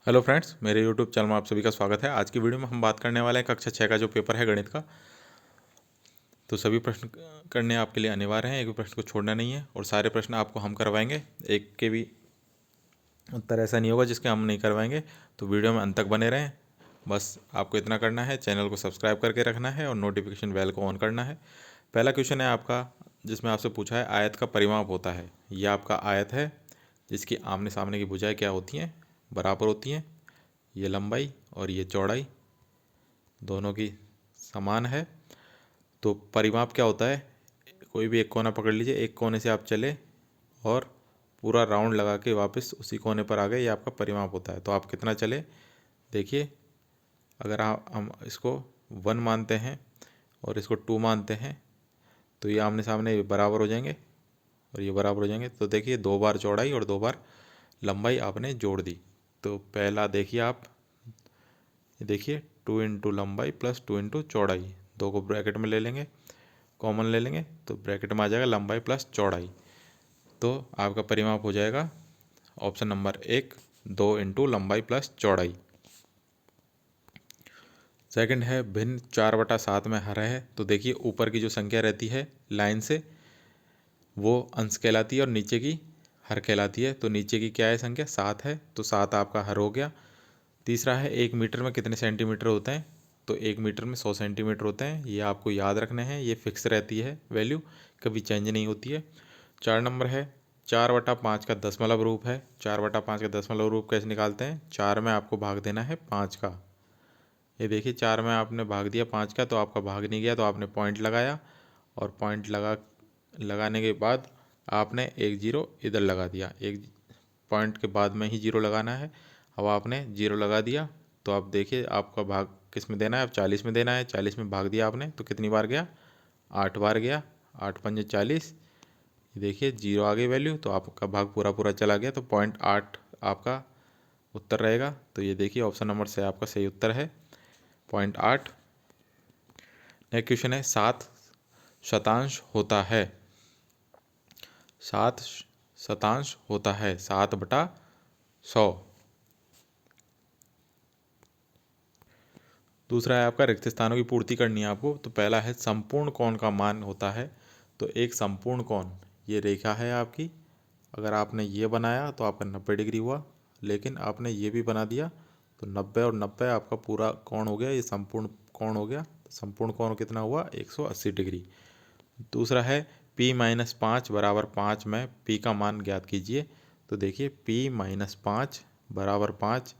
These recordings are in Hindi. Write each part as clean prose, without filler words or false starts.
हेलो फ्रेंड्स, मेरे यूट्यूब चैनल में आप सभी का स्वागत है। आज की वीडियो में हम बात करने वाले हैं कक्षा 6 का जो पेपर है गणित का। तो सभी प्रश्न करने आपके लिए अनिवार्य हैं, एक भी प्रश्न को छोड़ना नहीं है और सारे प्रश्न आपको हम करवाएंगे। एक के भी उत्तर ऐसा नहीं होगा जिसके हम नहीं करवाएंगे। तो वीडियो में अंत तक बने रहें। बस आपको इतना करना है, चैनल को सब्सक्राइब करके रखना है और नोटिफिकेशन बेल को ऑन करना है। पहला क्वेश्चन है आपका, जिसमें आपसे पूछा है आयत का परिमाप होता है। यह आपका आयत है जिसकी आमने सामने की भुजाएं क्या होती हैं, बराबर होती हैं। ये लंबाई और ये चौड़ाई दोनों की समान है। तो परिमाप क्या होता है, कोई भी एक कोना पकड़ लीजिए, एक कोने से आप चले और पूरा राउंड लगा के वापस उसी कोने पर आ गए, ये आपका परिमाप होता है। तो आप कितना चले, देखिए अगर हम इसको 1 मानते हैं और इसको 2 मानते हैं तो ये आमने सामने बराबर हो जाएंगे और ये बराबर हो जाएंगे। तो देखिए 2 बार चौड़ाई और 2 बार लंबाई आपने जोड़ दी। तो पहला देखिए आप, ये देखिए 2 इंटू लंबाई प्लस 2 इंटू चौड़ाई, दो को ब्रैकेट में ले लेंगे, कॉमन ले लेंगे तो ब्रैकेट में आ जाएगा लंबाई प्लस चौड़ाई। तो आपका परिमाप हो जाएगा ऑप्शन नंबर 1, 2 इंटू लंबाई प्लस चौड़ाई। सेकंड है भिन्न 4/7 में हर है। तो देखिए ऊपर की जो संख्या रहती है लाइन से वो अंश कहलाती है और नीचे की हर कहलाती है। तो नीचे की क्या है संख्या, 7 है, तो 7 आपका हर हो गया। तीसरा है 1 मीटर में कितने सेंटीमीटर होते हैं। तो 1 मीटर में 100 सेंटीमीटर होते हैं। ये आपको याद रखने हैं, ये फिक्स रहती है वैल्यू, कभी चेंज नहीं होती है। 4 नंबर है 4/5 का दशमलव रूप है। 4/5 का दशमलव रूप कैसे निकालते हैं, 4 में आपको भाग देना है 5 का। ये देखिए 4 में आपने भाग दिया 5 का, तो आपका भाग नहीं गया, तो आपने पॉइंट लगाया और पॉइंट लगाने के बाद आपने एक जीरो इधर लगा दिया। एक पॉइंट के बाद में ही जीरो लगाना है। अब आपने जीरो लगा दिया तो अब देखिए आपका भाग किस में देना है, अब 40 में देना है। 40 में भाग दिया आपने तो कितनी बार गया, 8 बार गया। 8 पंजे 40, ये देखिए जीरो आ गई वैल्यू, तो आपका भाग पूरा पूरा चला गया। तो 0.8 आपका उत्तर रहेगा। तो ये देखिए ऑप्शन नंबर से आपका सही उत्तर है 0.8। नेक्स्ट क्वेश्चन है 7 शतांश होता है। 7 शतांश होता है 7/100। दूसरा है आपका रिक्त स्थानों की पूर्ति करनी है आपको। तो पहला है संपूर्ण कोण का मान होता है। तो एक संपूर्ण कोण, ये रेखा है आपकी, अगर आपने ये बनाया तो आपका 90 डिग्री हुआ, लेकिन आपने ये भी बना दिया तो 90 और 90 आपका पूरा कोण हो गया, ये संपूर्ण कोण हो गया। संपूर्ण कोण कितना हुआ, 180 डिग्री। दूसरा है P-5 बराबर 5 में P का मान ज्ञात कीजिए। तो देखिए P-5 बराबर 5,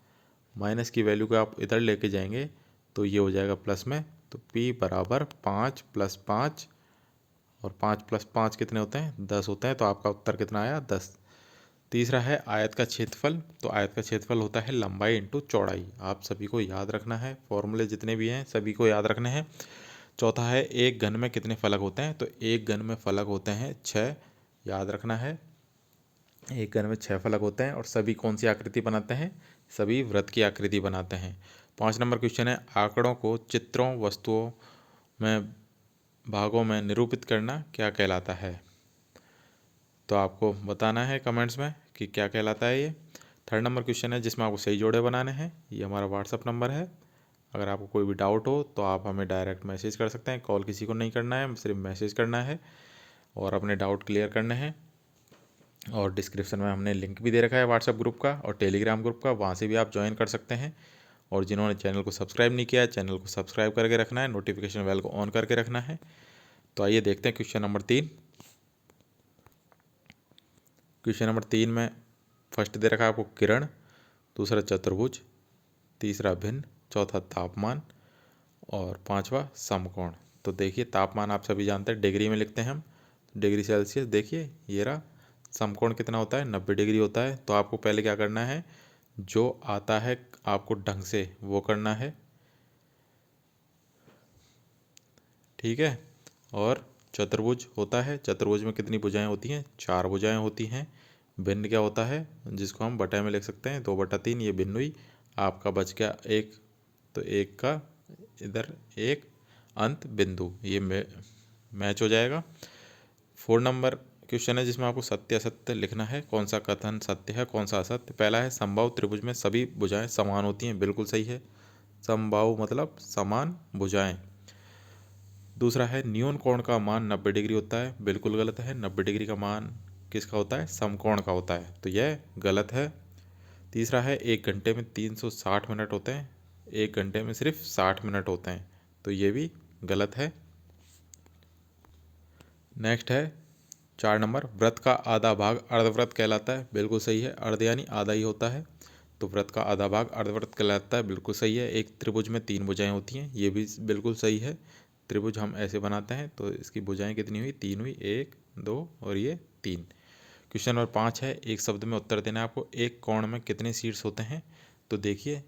माइनस की वैल्यू को आप इधर लेके जाएंगे तो ये हो जाएगा प्लस में। तो P बराबर 5 + 5, और 5 + 5 कितने होते हैं, 10 होते हैं। तो आपका उत्तर कितना आया, 10। तीसरा है आयत का क्षेत्रफल। तो आयत का क्षेत्रफल होता है लंबाई इंटू चौड़ाई। आप सभी को याद रखना है, फॉर्मूले जितने भी हैं सभी को याद रखने हैं। चौथा है एक घन में कितने फलक होते हैं। तो एक घन में फलक होते हैं 6, याद रखना है। एक घन में 6 फलक होते हैं और सभी कौन सी आकृति बनाते हैं, सभी वृत्त की आकृति बनाते हैं। 5 नंबर क्वेश्चन है आंकड़ों को चित्रों वस्तुओं में भागों में निरूपित करना क्या कहलाता है। तो आपको बताना है कमेंट्स में कि क्या कहलाता है ये। 3rd नंबर क्वेश्चन है जिसमें आपको सही जोड़े बनाने हैं। ये हमारा व्हाट्सअप नंबर है, अगर आपको कोई भी डाउट हो तो आप हमें डायरेक्ट मैसेज कर सकते हैं। कॉल किसी को नहीं करना है, सिर्फ मैसेज करना है और अपने डाउट क्लियर करने हैं। और डिस्क्रिप्शन में हमने लिंक भी दे रखा है व्हाट्सएप ग्रुप का और टेलीग्राम ग्रुप का, वहाँ से भी आप ज्वाइन कर सकते हैं। और जिन्होंने चैनल को सब्सक्राइब नहीं किया है, चैनल को सब्सक्राइब करके रखना है, नोटिफिकेशन बेल को ऑन करके रखना है। तो आइए देखते हैं क्वेश्चन नंबर 3। क्वेश्चन नंबर 3 में फर्स्ट दे रखा है आपको किरण, दूसरा चतुर्भुज, तीसरा भिन्न, चौथा तापमान और 5वां समकोण। तो देखिए तापमान आप सभी जानते हैं डिग्री में लिखते हैं हम, डिग्री सेल्सियस। देखिए ये रहा, समकोण कितना होता है, 90 डिग्री होता है। तो आपको पहले क्या करना है, जो आता है आपको ढंग से वो करना है, ठीक है। और चतुर्भुज होता है, चतुर्भुज में कितनी भुजाएं होती हैं, 4 भुजाएं होती हैं। भिन्न क्या होता है, जिसको हम बटा में लिख सकते हैं 2/3, ये भिन्न हुई। आपका बच गया एक, तो एक का इधर एक अंत बिंदु, ये मैच हो जाएगा। 4 नंबर क्वेश्चन है जिसमें आपको सत्य असत्य लिखना है, कौन सा कथन सत्य है कौन सा असत्य। पहला है समबाहु त्रिभुज में सभी भुजाएं समान होती हैं, बिल्कुल सही है, समबाहु मतलब समान भुजाएं। दूसरा है न्यून कोण का मान 90 डिग्री होता है, बिल्कुल गलत है, 90 डिग्री का मान किसका होता है, समकोण का होता है, तो यह गलत है। तीसरा है 1 घंटे में 360 मिनट होते हैं, 1 घंटे में सिर्फ 60 मिनट होते हैं, तो ये भी गलत है। नेक्स्ट है 4 नंबर, व्रत का आधा भाग अर्धव्रत कहलाता है, बिल्कुल सही है, अर्ध यानी आधा ही होता है, तो व्रत का आधा भाग अर्धव्रत कहलाता है, बिल्कुल सही है। एक त्रिभुज में 3 भुजाएं होती हैं, ये भी बिल्कुल सही है, त्रिभुज हम ऐसे बनाते हैं तो इसकी भुजाएं कितनी हुई, 3 हुई, 1 2 और ये 3। क्वेश्चन नंबर 5 है, एक शब्द में उत्तर देना है आपको, एक कोण में कितने शीर्ष होते हैं। तो देखिए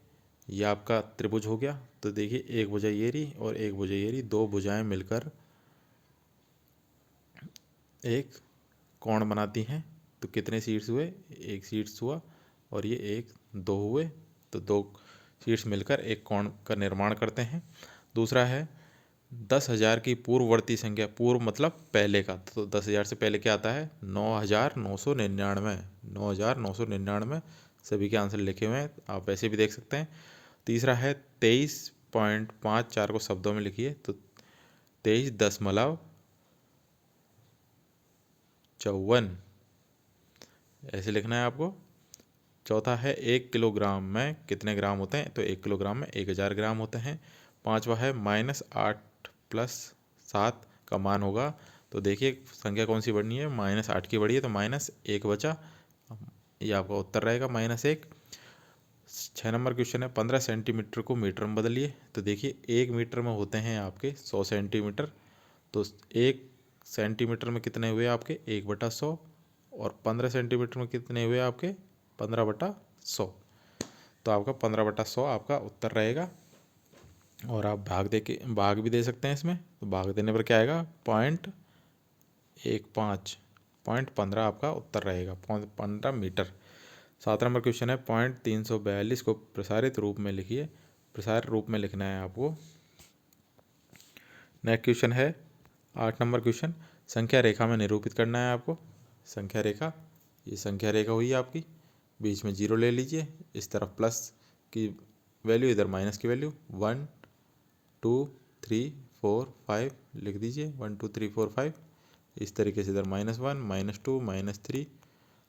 ये आपका त्रिभुज हो गया, तो देखिए एक भुजा ये रही और एक भुजा ये रही, दो भुजाएं मिलकर एक कोण बनाती हैं, तो कितने शीर्ष हुए, एक शीर्ष हुआ और ये एक दो हुए, तो दो शीर्ष मिलकर एक कोण का निर्माण करते हैं। दूसरा है 10,000 की पूर्ववर्ती संख्या, पूर्व मतलब पहले का, तो 10,000 से पहले क्या आता है, 9,999, 9,999, सभी के आंसर लिखे हुए हैं, आप ऐसे भी देख सकते हैं। तीसरा है 23.54 को शब्दों में लिखिए, तो 23.54 ऐसे लिखना है आपको। चौथा है 1 किलोग्राम में कितने ग्राम होते हैं, तो 1 किलोग्राम में 1,000 ग्राम होते हैं। पांचवा है -8 + 7 का मान होगा, तो देखिए संख्या कौन सी बढ़नी है, -8 की बढ़ी है, तो -1 बचा, ये आपका उत्तर रहेगा -1। 6 नंबर क्वेश्चन है 15 सेंटीमीटर को मीटर में बदलिए, तो देखिए 1 मीटर में होते हैं आपके 100 सेंटीमीटर, तो 1 सेंटीमीटर में कितने हुए आपके 1/100, और 15 सेंटीमीटर में कितने हुए आपके 15/100, तो आपका 15/100 आपका उत्तर रहेगा। और आप भाग भी दे सकते हैं इसमें, तो भाग देने पर क्या आएगा, 0.15, 0.15 आपका उत्तर रहेगा, 15 मीटर। 7 नंबर क्वेश्चन है 342 को प्रसारित रूप में लिखिए, प्रसारित रूप में लिखना है आपको। नेक्स्ट क्वेश्चन है 8 नंबर क्वेश्चन, संख्या रेखा में निरूपित करना है आपको। संख्या रेखा, ये संख्या रेखा हुई आपकी, बीच में 0 ले लीजिए, इस तरफ प्लस की वैल्यू, इधर माइनस की वैल्यू, 1 2 3 4 5 लिख दीजिए, 1 2 3 4 5, इस तरीके से इधर -1 -2 -3।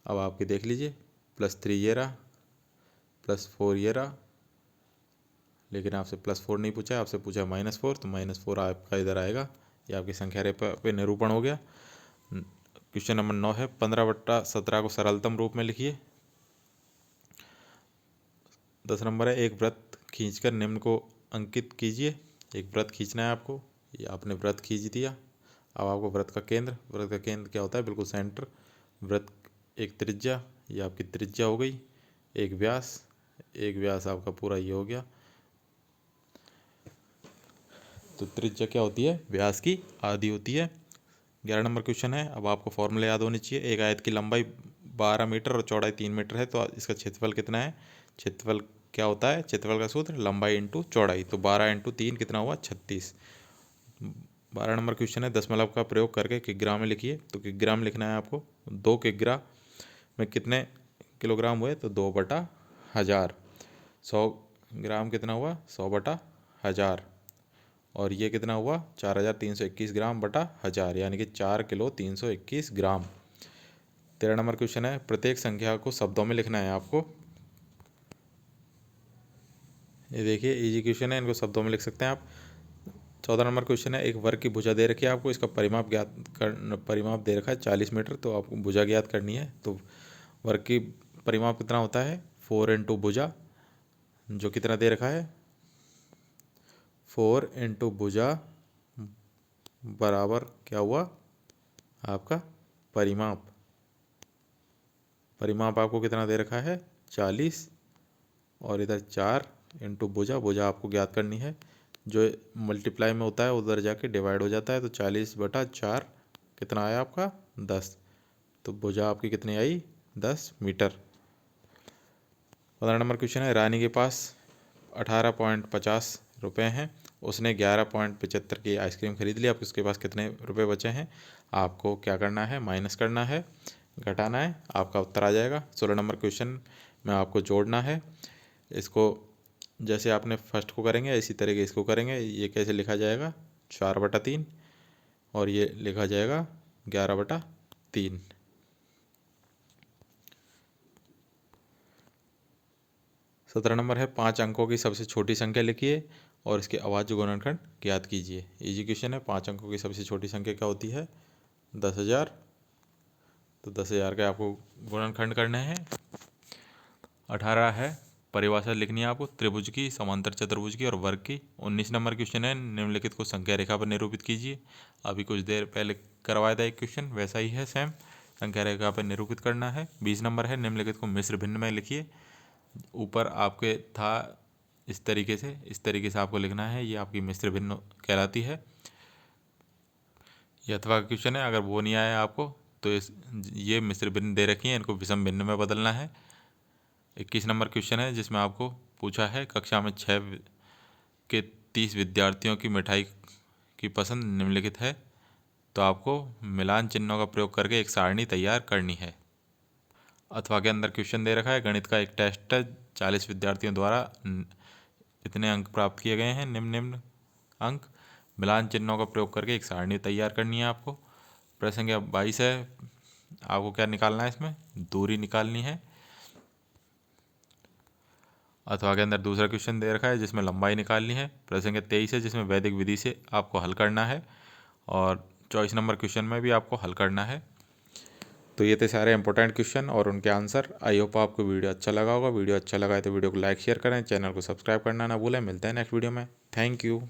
अब आपके देख लीजिए, +3 ये रहा, +4 ये रहा, लेकिन आपसे +4 नहीं पूछा है, आपसे पूछा है -4, तो -4 आपका इधर आएगा, ये आपकी संख्या रेखा पे निरूपण हो गया। क्वेश्चन नंबर 9 है 15/17 को सरलतम रूप में लिखिए। 10 नंबर है एक वृत्त खींचकर निम्न को अंकित कीजिए, एक वृत्त खींचना है आपको, ये आपने वृत्त खींच दिया। अब आपको वृत्त का केंद्र क्या होता है, बिल्कुल सेंटर, वृत्त एक त्रिज्या, ये आपकी त्रिज्या हो गई, एक व्यास आपका पूरा ये हो गया, तो त्रिज्या क्या होती है, व्यास की आधी होती है। 11 नंबर क्वेश्चन है, अब आपको फॉर्मूला याद होनी चाहिए, एक आयत की लंबाई 12 मीटर और चौड़ाई 3 मीटर है, तो इसका क्षेत्रफल कितना है, क्षेत्रफल क्या होता है, क्षेत्रफल का सूत्र लंबाई इंटू चौड़ाई, तो 12 × 3 कितना हुआ, 36। 12 नंबर क्वेश्चन है दशमलव का प्रयोग करके किग्रा में लिखिए, तो किग्रा में लिखना है आपको, 2 किग्रा में कितने किलोग्राम हुए, तो 2/1000, 100 ग्राम कितना हुआ, 100/1000, और ये कितना हुआ 4,321 ग्राम बटा 1000, यानी कि 4 किलो 321 ग्राम। 13 नंबर क्वेश्चन है प्रत्येक संख्या को शब्दों में लिखना है आपको। ये देखिए इजी क्वेश्चन है, इनको शब्दों में लिख सकते हैं आप। 14 नंबर क्वेश्चन है एक वर्ग की भुजा दे रखी है आपको, इसका परिमाप दे रखा है 40 मीटर, तो आपको भुजा ज्ञात करनी है। तो वर्ग की परिमाप कितना होता है, 4 × भुजा, जो कितना दे रखा है, 4 × भुजा बराबर क्या हुआ आपका परिमाप, परिमाप आपको कितना दे रखा है 40, और इधर 4 × भुजा आपको ज्ञात करनी है, जो मल्टीप्लाई में होता है उधर जाके डिवाइड हो जाता है, तो 40/4 कितना आया आपका 10, तो भुजा आपकी कितनी आई 10 मीटर। 15 नंबर क्वेश्चन है रानी के पास 18.50 रुपये हैं उसने 11.75 की आइसक्रीम खरीद ली। अब उसके पास कितने रुपए बचे हैं, आपको क्या करना है, माइनस करना है, घटाना है, आपका उत्तर आ जाएगा। 16 नंबर क्वेश्चन में आपको जोड़ना है। इसको जैसे आपने फर्स्ट को करेंगे इसी तरीके इसको करेंगे। ये कैसे लिखा जाएगा, 4/3 और ये लिखा जाएगा 11/3। 17 नंबर है 5 अंकों की सबसे छोटी संख्या लिखिए और इसके अभाज्य गुणनखंड ज्ञात कीजिए। इजी क्वेश्चन है। 5 अंकों की सबसे छोटी संख्या क्या होती है, 10,000। तो 10,000 के आपको गुणनखंड करने हैं। 18 है परिभाषा लिखनी है आपको त्रिभुज की, समांतर चतुर्भुज की और वर्ग की। 19 नंबर क्वेश्चन है निम्नलिखित को संख्या रेखा पर निरूपित कीजिए। अभी कुछ देर पहले करवाया था एक क्वेश्चन, वैसा ही है सेम, संख्या रेखा पर निरूपित करना है। 20 नंबर है निम्नलिखित को मिश्र भिन्न में लिखिए। ऊपर आपके था इस तरीके से आपको लिखना है, ये आपकी मिश्र भिन्न कहलाती है। ये अथवा क्वेश्चन है, अगर वो नहीं आया आपको तो ये मिश्र भिन्न दे रखी है, इनको विषम भिन्न में बदलना है। 21 नंबर क्वेश्चन है जिसमें आपको पूछा है कक्षा में 6 के 30 विद्यार्थियों की मिठाई की पसंद निम्नलिखित है, तो आपको मिलान चिन्हों का प्रयोग करके एक सारणी तैयार करनी है। अथवा के अंदर क्वेश्चन दे रखा है गणित का एक टेस्ट है, 40 विद्यार्थियों द्वारा इतने अंक प्राप्त किए गए हैं, निम्न अंक। मिलान चिन्हों का प्रयोग करके एक सारणी तैयार करनी है आपको। प्रश्न संख्या 22 है, आपको क्या निकालना है, इसमें दूरी निकालनी है। अथवा के अंदर दूसरा क्वेश्चन दे रखा है जिसमें लंबाई निकालनी है। प्रश्न संख्या 23 है जिसमें वैदिक विधि से आपको हल करना है और 24 नंबर क्वेश्चन में भी आपको हल करना है। तो ये थे सारे इंपॉर्टेंट क्वेश्चन और उनके आंसर। आई होप आपको वीडियो अच्छा लगा होगा। वीडियो अच्छा लगा है तो वीडियो को लाइक शेयर करें, चैनल को सब्सक्राइब करना ना भूलें। मिलते हैं नेक्स्ट वीडियो में। Thank you.